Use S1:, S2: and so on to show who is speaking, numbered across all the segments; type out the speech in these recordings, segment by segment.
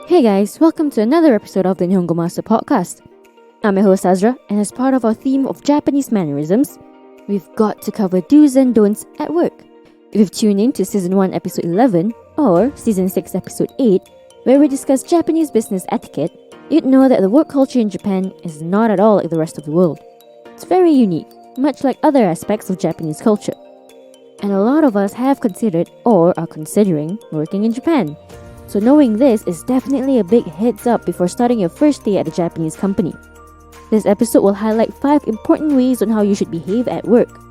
S1: Hey guys, welcome to another episode of the Nihongo Master podcast. I'm your host Azra, and as part of our theme of Japanese mannerisms, we've got to cover do's and don'ts at work. If you've tuned in to Season 1 Episode 11 or Season 6 Episode 8, where we discuss Japanese business etiquette, you'd know that the work culture in Japan is not at all like the rest of the world. It's very unique, much like other aspects of Japanese culture. And a lot of us have considered or are considering working in Japan. So knowing this is definitely a big heads up before starting your first day at a Japanese company. This episode will highlight 5 important ways on how you should behave at work.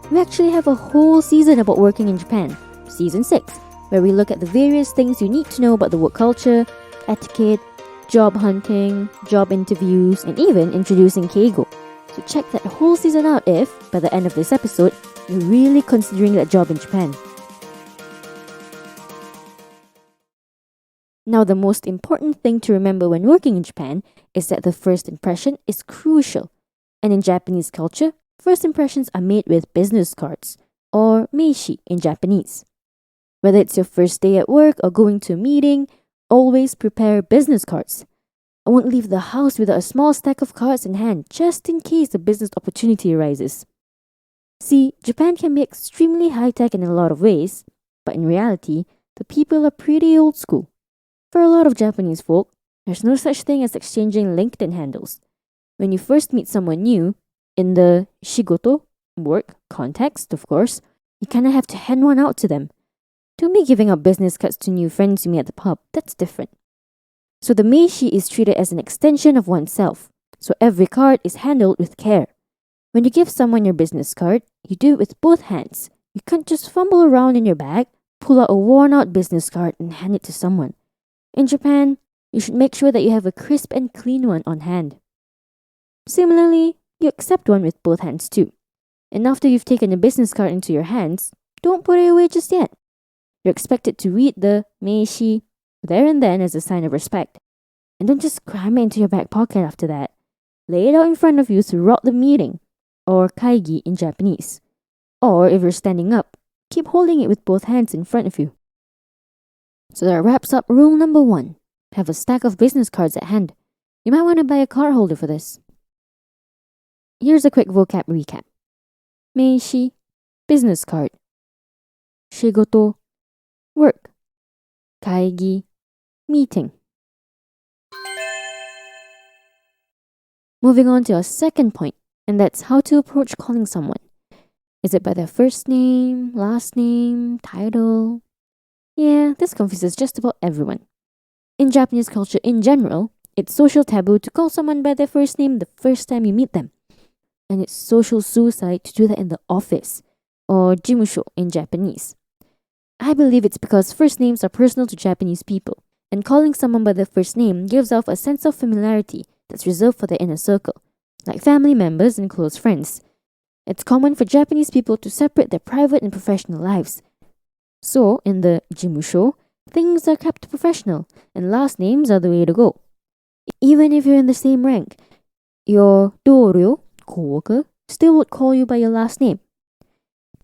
S1: We actually have a whole season about working in Japan, Season 6, where we look at the various things you need to know about the work culture, etiquette, job hunting, job interviews, and even introducing keigo. So check that whole season out if, by the end of this episode, you're really considering that job in Japan. Now, the most important thing to remember when working in Japan is that the first impression is crucial. And in Japanese culture, first impressions are made with business cards, or meishi in Japanese. Whether it's your first day at work or going to a meeting, always prepare business cards. I won't leave the house without a small stack of cards in hand just in case a business opportunity arises. See, Japan can be extremely high-tech in a lot of ways, but in reality, the people are pretty old school. For a lot of Japanese folk, there's no such thing as exchanging LinkedIn handles. When you first meet someone new, in the shigoto, work, context, of course, you kinda have to hand one out to them. Don't be giving out business cards to new friends you meet at the pub, that's different. So the meishi is treated as an extension of oneself, so every card is handled with care. When you give someone your business card, you do it with both hands. You can't just fumble around in your bag, pull out a worn-out business card and hand it to someone. In Japan, you should make sure that you have a crisp and clean one on hand. Similarly, you accept one with both hands too. And after you've taken a business card into your hands, don't put it away just yet. You're expected to read the meishi there and then as a sign of respect. And don't just cram it into your back pocket after that. Lay it out in front of you throughout the meeting, or kaigi in Japanese. Or if you're standing up, keep holding it with both hands in front of you. So that wraps up rule number 1. Have a stack of business cards at hand. You might want to buy a card holder for this. Here's a quick vocab recap. Meishi, business card. Shigoto, work. Kaigi, meeting. Moving on to our second point, and that's how to approach calling someone. Is it by their first name, last name, title? Yeah, this confuses just about everyone. In Japanese culture in general, it's social taboo to call someone by their first name the first time you meet them. And it's social suicide to do that in the office, or jimusho in Japanese. I believe it's because first names are personal to Japanese people, and calling someone by their first name gives off a sense of familiarity that's reserved for their inner circle, like family members and close friends. It's common for Japanese people to separate their private and professional lives. So, in the jimusho, things are kept professional, and last names are the way to go. Even if you're in the same rank, your doryo, co-worker, still would call you by your last name.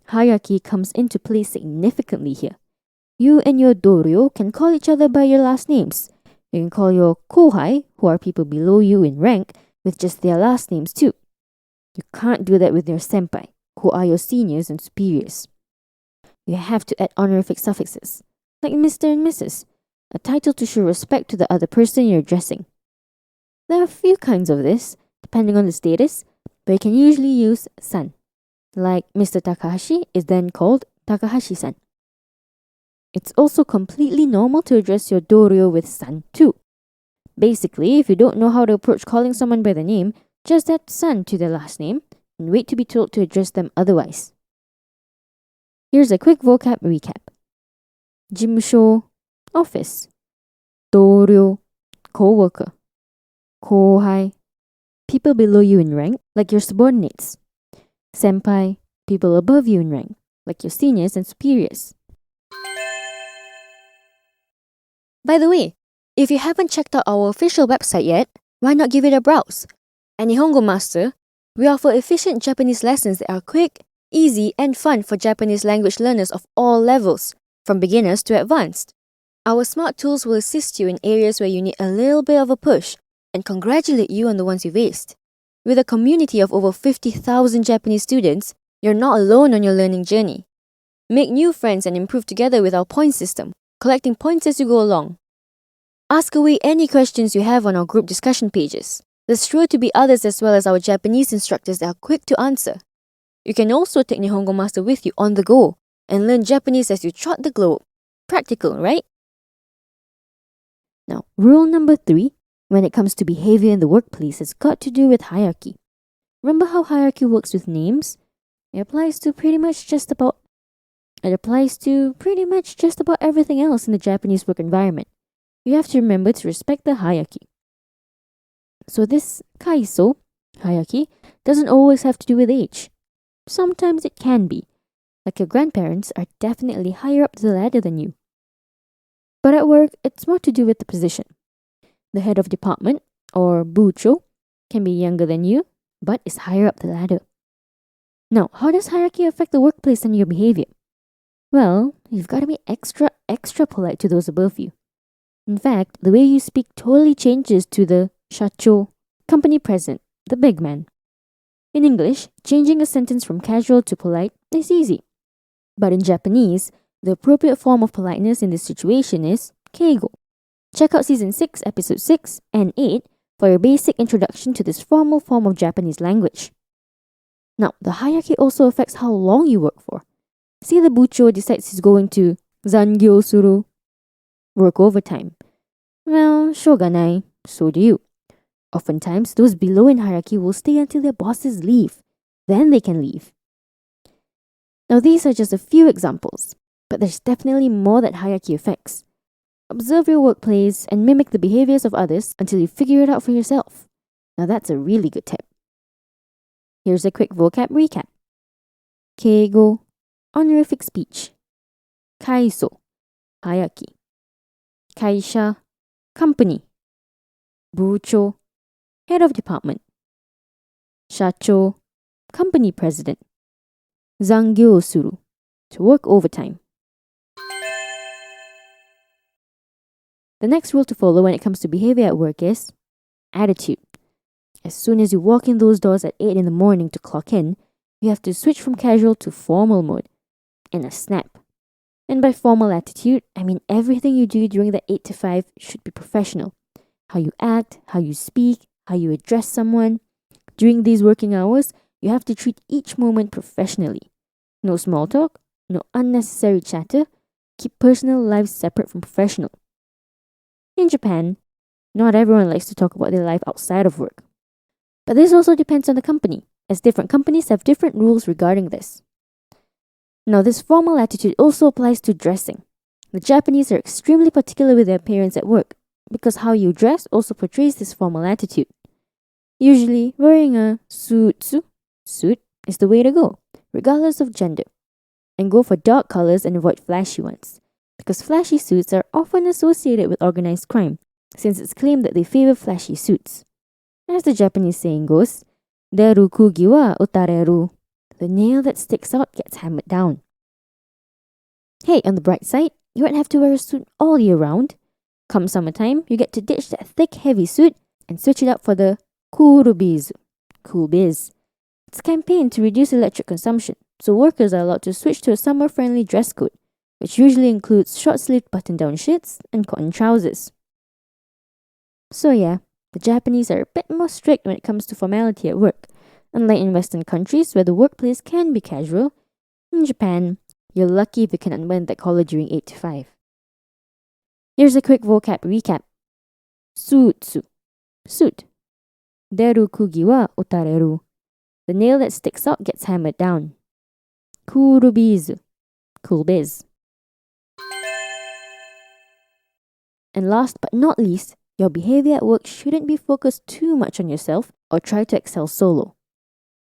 S1: Hierarchy comes into play significantly here. You and your doryo can call each other by your last names. You can call your kohai, who are people below you in rank, with just their last names too. You can't do that with your senpai, who are your seniors and superiors. You have to add honorific suffixes, like Mr. and Mrs., a title to show respect to the other person you're addressing. There are a few kinds of this, depending on the status, but you can usually use san. Like Mr. Takahashi is then called Takahashi-san. It's also completely normal to address your doryo with san too. Basically, if you don't know how to approach calling someone by the name, just add san to their last name and wait to be told to address them otherwise. Here's a quick vocab recap. Jimusho, office. Doryo, co-worker. Kohai, people below you in rank, like your subordinates. Senpai, people above you in rank, like your seniors and superiors. By the way, if you haven't checked out our official website yet, why not give it a browse? At Nihongo Master, we offer efficient Japanese lessons that are quick, easy, and fun for Japanese language learners of all levels, from beginners to advanced. Our smart tools will assist you in areas where you need a little bit of a push and congratulate you on the ones you've aced. With a community of over 50,000 Japanese students, you're not alone on your learning journey. Make new friends and improve together with our point system, collecting points as you go along. Ask away any questions you have on our group discussion pages. There's sure to be others as well as our Japanese instructors that are quick to answer. You can also take Nihongo Master with you on the go and learn Japanese as you trot the globe. Practical, right? Now, rule number 3, when it comes to behavior in the workplace, has got to do with hierarchy. Remember how hierarchy works with names? It applies to pretty much just about everything else in the Japanese work environment. You have to remember to respect the hierarchy. So this kaiso, hierarchy, doesn't always have to do with age. Sometimes it can be. Like your grandparents are definitely higher up the ladder than you. But at work, it's more to do with the position. The head of department, or bucho, can be younger than you, but is higher up the ladder. Now, how does hierarchy affect the workplace and your behavior? Well, you've got to be extra polite to those above you. In fact, the way you speak totally changes to the shacho, company president, the big man. In English, changing a sentence from casual to polite is easy. But in Japanese, the appropriate form of politeness in this situation is keigo. Check out Season 6, Episode 6 and 8 for your basic introduction to this formal form of Japanese language. Now, the hierarchy also affects how long you work for. See, the bucho decides he's going to zangyo suru, work overtime. Well, shoganai, so do you. Oftentimes, those below in hierarchy will stay until their bosses leave. Then they can leave. Now, these are just a few examples, but there's definitely more that hierarchy affects. Observe your workplace and mimic the behaviors of others until you figure it out for yourself. Now, that's a really good tip. Here's a quick vocab recap. Keigo, honorific speech. Kaiso, hierarchy. Kaisha, company. Bucho, head of department. Shacho, company president. Zangyo suru, to work overtime. The next rule to follow when it comes to behavior at work is attitude. As soon as you walk in those doors at 8 in the morning to clock in, you have to switch from casual to formal mode in a snap. And by formal attitude, I mean everything you do during the 8 to 5 should be professional. How you act, how you speak, how you address someone. During these working hours, you have to treat each moment professionally. No small talk, no unnecessary chatter. Keep personal lives separate from professional. In Japan, not everyone likes to talk about their life outside of work. But this also depends on the company, as different companies have different rules regarding this. Now, this formal attitude also applies to dressing. The Japanese are extremely particular with their appearance at work, because how you dress also portrays this formal attitude. Usually, wearing a suit is the way to go, regardless of gender. And go for dark colors and avoid flashy ones, because flashy suits are often associated with organized crime, since it's claimed that they favor flashy suits. As the Japanese saying goes, deru kugi wa utareru. The nail that sticks out gets hammered down. Hey, on the bright side, you won't have to wear a suit all year round. Come summertime, you get to ditch that thick, heavy suit and switch it up for the kurubizu, cool biz. It's a campaign to reduce electric consumption, so workers are allowed to switch to a summer-friendly dress code, which usually includes short-sleeved button-down shirts and cotton trousers. So yeah, the Japanese are a bit more strict when it comes to formality at work. Unlike in Western countries where the workplace can be casual, in Japan, you're lucky if you can unwind that collar during 8 to 5. Here's a quick vocab recap. Suutsu, suit. Deru kugi wa utareru. The nail that sticks out gets hammered down. Kurubizu, cool biz. And last but not least, your behavior at work shouldn't be focused too much on yourself or try to excel solo.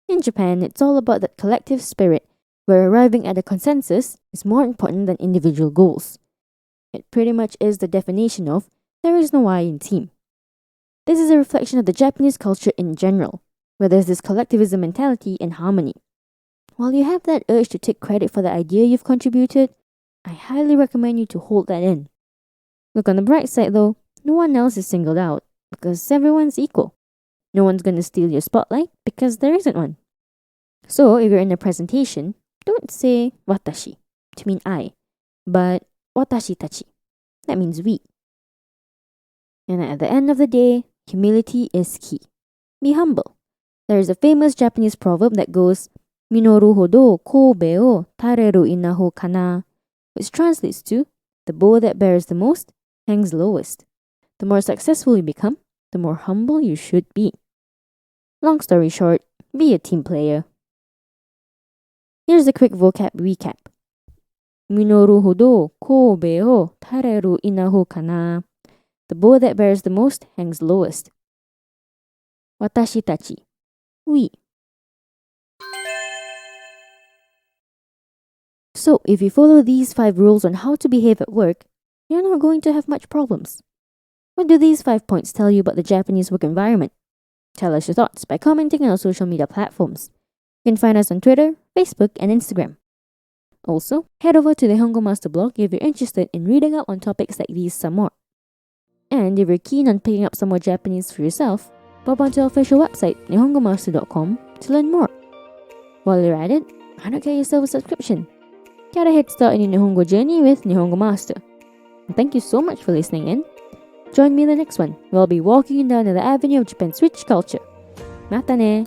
S1: In Japan, it's all about that collective spirit, where arriving at a consensus is more important than individual goals. It pretty much is the definition of there is no I in team. This is a reflection of the Japanese culture in general, where there's this collectivism mentality and harmony. While you have that urge to take credit for the idea you've contributed, I highly recommend you to hold that in. Look on the bright side though, no one else is singled out because everyone's equal. No one's gonna steal your spotlight because there isn't one. So if you're in a presentation, don't say watashi to mean I, but watashi tachi. That means we. And at the end of the day, humility is key. Be humble. There is a famous Japanese proverb that goes, Minoru hodo kobe o tareru inaho kana, which translates to, the bow that bears the most hangs lowest. The more successful you become, the more humble you should be. Long story short, be a team player. Here's a quick vocab recap. Minoru hodo kobe o tareru inaho kana. The bow that bears the most hangs lowest. Watashi tachi. We. So, if you follow these 5 rules on how to behave at work, you're not going to have much problems. What do these 5 points tell you about the Japanese work environment? Tell us your thoughts by commenting on our social media platforms. You can find us on Twitter, Facebook, and Instagram. Also, head over to the Nihongo Master blog if you're interested in reading up on topics like these some more. And if you're keen on picking up some more Japanese for yourself, pop onto our official website, nihongomaster.com, to learn more. While you're at it, why not get yourself a subscription? Get a head start in your Nihongo journey with Nihongo Master. And thank you so much for listening in. Join me in the next one, where I'll be walking you down the avenue of Japan's rich culture. Mata ne!